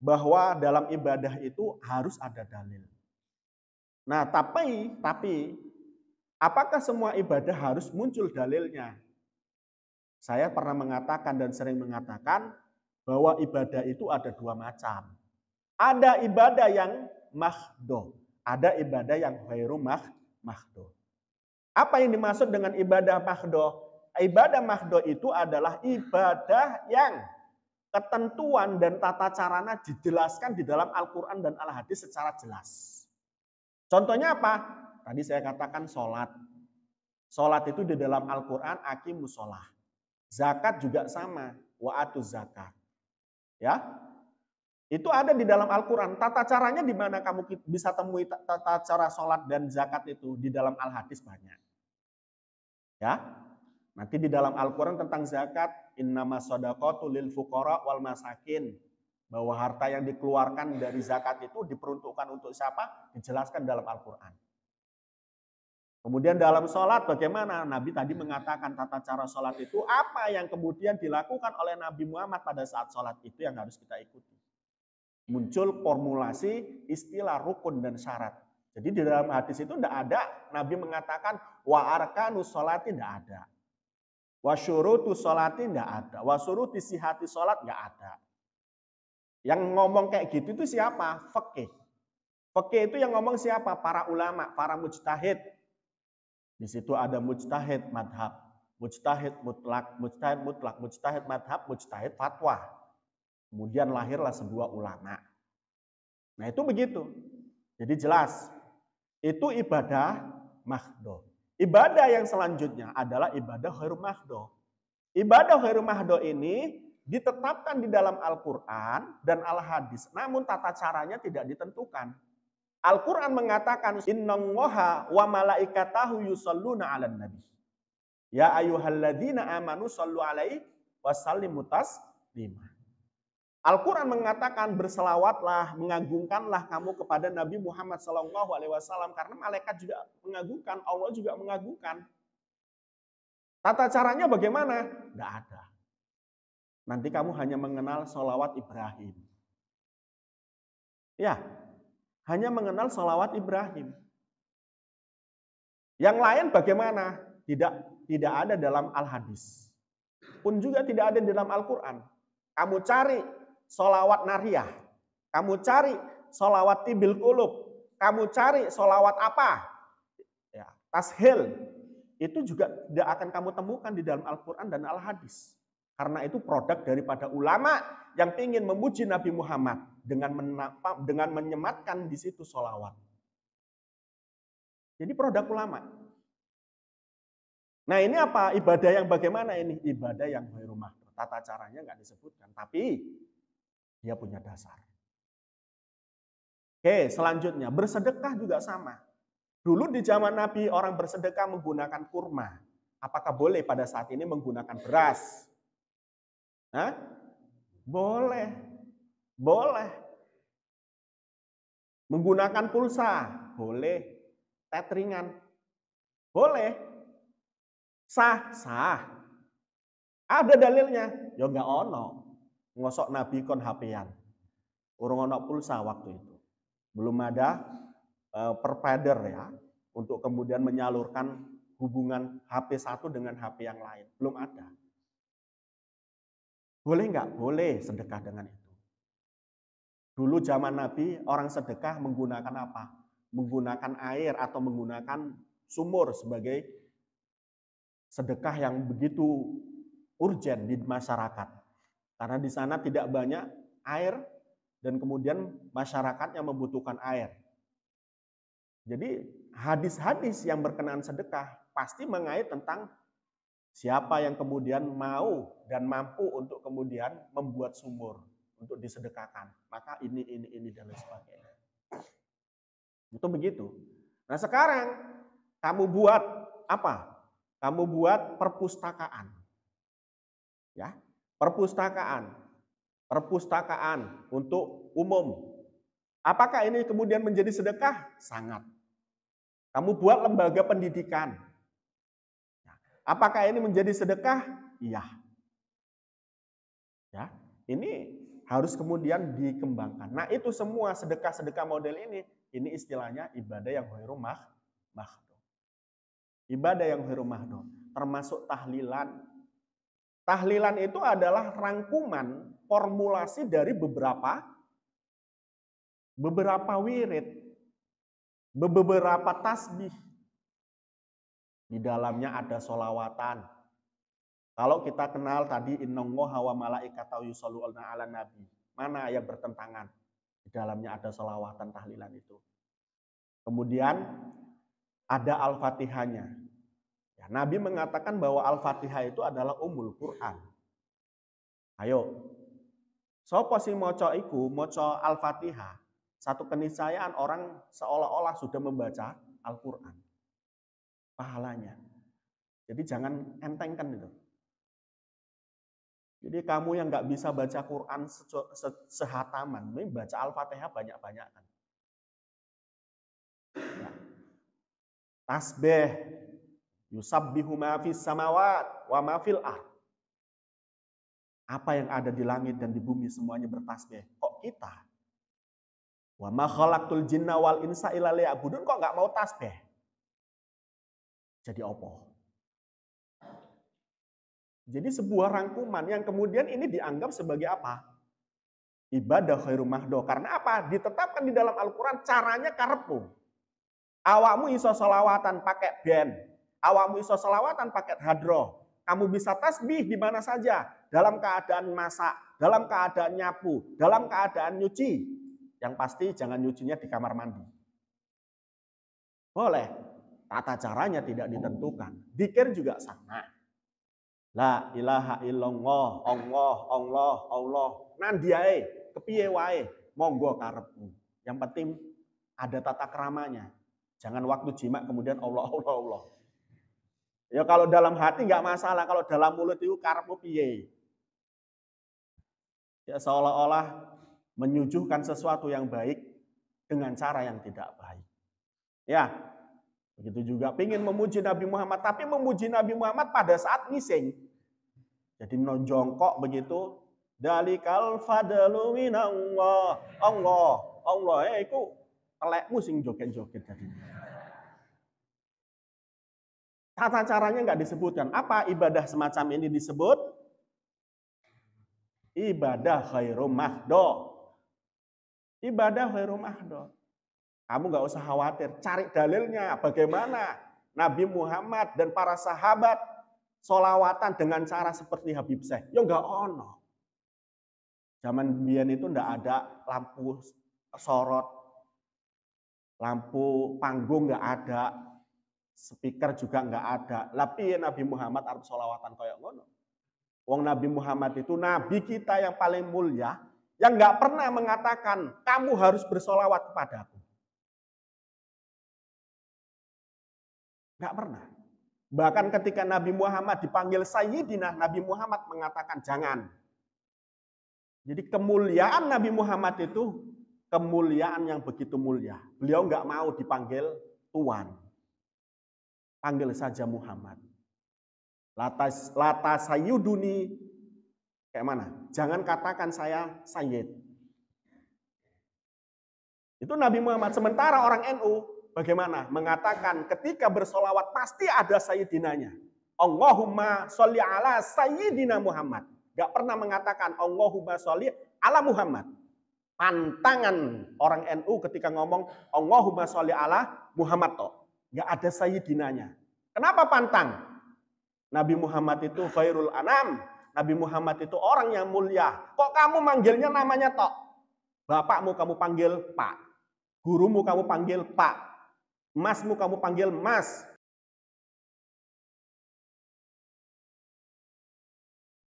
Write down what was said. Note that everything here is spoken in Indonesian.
bahwa dalam ibadah itu harus ada dalil. Nah, tapi apakah semua ibadah harus muncul dalilnya? Saya pernah mengatakan dan sering mengatakan bahwa ibadah itu ada dua macam. Ada ibadah yang mahdoh, ada ibadah yang ghairu mahdoh. Apa yang dimaksud dengan ibadah mahdoh? Ibadah mahdoh itu adalah ibadah yang ketentuan dan tata caranya dijelaskan di dalam Al-Quran dan Al-Hadis secara jelas. Contohnya apa? Tadi saya katakan sholat. Sholat itu di dalam Al-Quran aqimus sholah. Zakat juga sama. Wa'atuz zakat. Ya, itu ada di dalam Al-Quran. Tata caranya di mana kamu bisa temui tata cara sholat dan zakat itu? Di dalam Al-Hadis banyak. Ya, nanti di dalam Al-Quran tentang zakat, innamas shadaqatu lil fuqara wal masakin. Bahwa harta yang dikeluarkan dari zakat itu diperuntukkan untuk siapa? Dijelaskan dalam Al-Quran. Kemudian dalam sholat bagaimana? Nabi tadi mengatakan tata cara sholat itu apa yang kemudian dilakukan oleh Nabi Muhammad pada saat sholat itu yang harus kita ikuti. Muncul formulasi istilah rukun dan syarat. Jadi di dalam hadis itu tidak ada Nabi mengatakan wa arkanus sholati, tidak ada. Wa syurutus sholati, tidak ada. Wa syurutis sihati sholat, tidak ada. Yang ngomong kayak gitu itu siapa? Fikih. Fikih itu yang ngomong siapa? Para ulama, para mujtahid. Di situ ada mujtahid madhab, mujtahid mutlak, mujtahid madhab, mujtahid fatwa. Kemudian lahirlah sebuah ulama. Nah itu begitu. Jadi jelas, itu ibadah mahdoh. Ibadah yang selanjutnya adalah ibadah ghairu mahdoh. Ibadah ghairu mahdoh ini ditetapkan di dalam Al-Quran dan Al-Hadis. Namun tata caranya tidak ditentukan. Al-Quran mengatakan innallaha wa malaikatahu yusholluna 'alan nabi. Ya ayyuhalladzina amanu shollu 'alaihi wasallimu taslima. Al-Quran mengatakan berselawatlah, mengagungkanlah kamu kepada Nabi Muhammad SAW karena malaikat juga mengagungkan, Allah juga mengagungkan. Tata caranya bagaimana? Tidak ada. Nanti kamu hanya mengenal sholawat Ibrahim. Ya, hanya mengenal sholawat Ibrahim. Yang lain bagaimana? Tidak ada dalam Al-Hadis. Pun juga tidak ada di dalam Al-Quran. Kamu cari sholawat nariyah. Kamu cari sholawat tibil qulub. Kamu cari sholawat apa? Ya, tashil. Itu juga tidak akan kamu temukan di dalam Al-Quran dan Al-Hadis. Karena itu produk daripada ulama yang ingin memuji Nabi Muhammad dengan menyematkan di situ sholawat. Jadi produk ulama. Nah ini apa? Ibadah yang bagaimana ini? Ibadah yang ghairu mahdoh. Tata caranya nggak disebutkan, tapi dia punya dasar. Oke, selanjutnya bersedekah juga sama. Dulu di zaman Nabi orang bersedekah menggunakan kurma. Apakah boleh pada saat ini menggunakan beras? Hah? Boleh. Boleh. Menggunakan pulsa? Boleh. Tetheringan? Boleh. Sah? Sah. Ada dalilnya? Ya enggak ono. Ngosok Nabi kon HP-an. Urung ono pulsa waktu itu. Belum ada provider ya untuk kemudian menyalurkan hubungan HP satu dengan HP yang lain. Belum ada. Boleh enggak? Boleh sedekah dengan itu. Dulu zaman Nabi orang sedekah menggunakan apa? Menggunakan air atau menggunakan sumur sebagai sedekah yang begitu urgen di masyarakat. Karena di sana tidak banyak air dan kemudian masyarakatnya membutuhkan air. Jadi hadis-hadis yang berkenaan sedekah pasti mengait tentang siapa yang kemudian mau dan mampu untuk kemudian membuat sumur untuk disedekahkan. Maka ini dan lain sebagainya. Itu begitu. Nah sekarang kamu buat apa? Kamu buat perpustakaan. Ya, perpustakaan. Perpustakaan untuk umum. Apakah ini kemudian menjadi sedekah? Sangat. Kamu buat lembaga pendidikan. Apakah ini menjadi sedekah? Iya. Ya, ini harus kemudian dikembangkan. Nah, itu semua sedekah-sedekah model ini istilahnya ibadah yang ghairu mahdo. Ibadah yang ghairu mahdo, termasuk tahlilan. Tahlilan itu adalah rangkuman formulasi dari beberapa wirid, beberapa tasbih. Di dalamnya ada sholawatan. Kalau kita kenal tadi innallaha wa malaikatahu yusholluna 'alan nabi. Mana yang bertentangan? Di dalamnya ada sholawatan tahlilan itu. Kemudian ada Al-Fatihahnya. Ya, Nabi mengatakan bahwa Al-Fatihah itu adalah Ummul Quran. Ayo. Sopo sing maca iku maca Al-Fatihah. Satu keniscayaan orang seolah-olah sudah membaca Al-Quran. Pahalanya. Jadi jangan entengkan itu. Jadi kamu yang nggak bisa baca Quran sehataman, ini baca Al-Fatihah banyak-banyakan. Ya. Tasbih, yusabbihu ma fis samawat wa ma fil ard. Apa yang ada di langit dan di bumi semuanya bertasbih. Kok kita? Wa ma khalaqtul jinna wal insa illa liya'budun kok nggak mau tasbih? Jadi opo? Jadi sebuah rangkuman yang kemudian ini dianggap sebagai apa? Ibadah ghairu mahdo. Karena apa? Ditetapkan di dalam Al-Quran caranya karepmu. Awakmu iso sholawatan pakai band. Awakmu iso sholawatan pakai hadroh. Kamu bisa tasbih di mana saja. Dalam keadaan masak, dalam keadaan nyapu, dalam keadaan nyuci. Yang pasti jangan nyucinya di kamar mandi. Boleh. Tata caranya tidak ditentukan. Dzikir juga sama. La ilaha illallah, Allah. Nandiae, kepiye wae, monggo karepmu. Yang penting ada tata keramanya. Jangan waktu jima kemudian Allah. Ya kalau dalam hati nggak masalah, kalau dalam mulut itu karepmu piye. Ya seolah-olah menyuguhkan sesuatu yang baik dengan cara yang tidak baik. Ya, begitu juga pingin memuji Nabi Muhammad, tapi memuji Nabi Muhammad pada saat ngising. Jadi nonjongkok begitu, dalikal fadlu minallah. Allah iku telekmu sing joget-joget jadi. Tata caranya nggak disebutkan. Apa ibadah semacam ini disebut? Ibadah ghairu mahdo. Ibadah ghairu mahdo. Kamu nggak usah khawatir, cari dalilnya bagaimana Nabi Muhammad dan para sahabat sholawatan dengan cara seperti Habib Syekh. Ya nggak ono. Zaman biyen itu nggak ada lampu sorot, lampu panggung nggak ada, speaker juga nggak ada. Tapi Nabi Muhammad harus sholawatan kayak ngono. Wong Nabi Muhammad itu nabi kita yang paling mulia, yang nggak pernah mengatakan kamu harus bersolawat kepadaku. Nggak pernah. Bahkan ketika Nabi Muhammad dipanggil Sayyidina, Nabi Muhammad mengatakan jangan. Jadi kemuliaan Nabi Muhammad itu kemuliaan yang begitu mulia. Beliau nggak mau dipanggil Tuan. Panggil saja Muhammad. Lata sayyuduni. Kayak mana? Jangan katakan saya Sayyid. Itu Nabi Muhammad. Sementara orang NU bagaimana? Mengatakan ketika bersolawat pasti ada Sayyidinanya. Allahumma sholli ala Sayyidina Muhammad. Gak pernah mengatakan Allahumma sholli ala Muhammad. Pantangan orang NU ketika ngomong Allahumma sholli ala Muhammad toh. Gak ada Sayyidinanya. Kenapa pantang? Nabi Muhammad itu khairul anam. Nabi Muhammad itu orang yang mulia. Kok kamu manggilnya namanya tok? Bapakmu kamu panggil Pak. Gurumu kamu panggil Pak. Masmu kamu panggil Mas.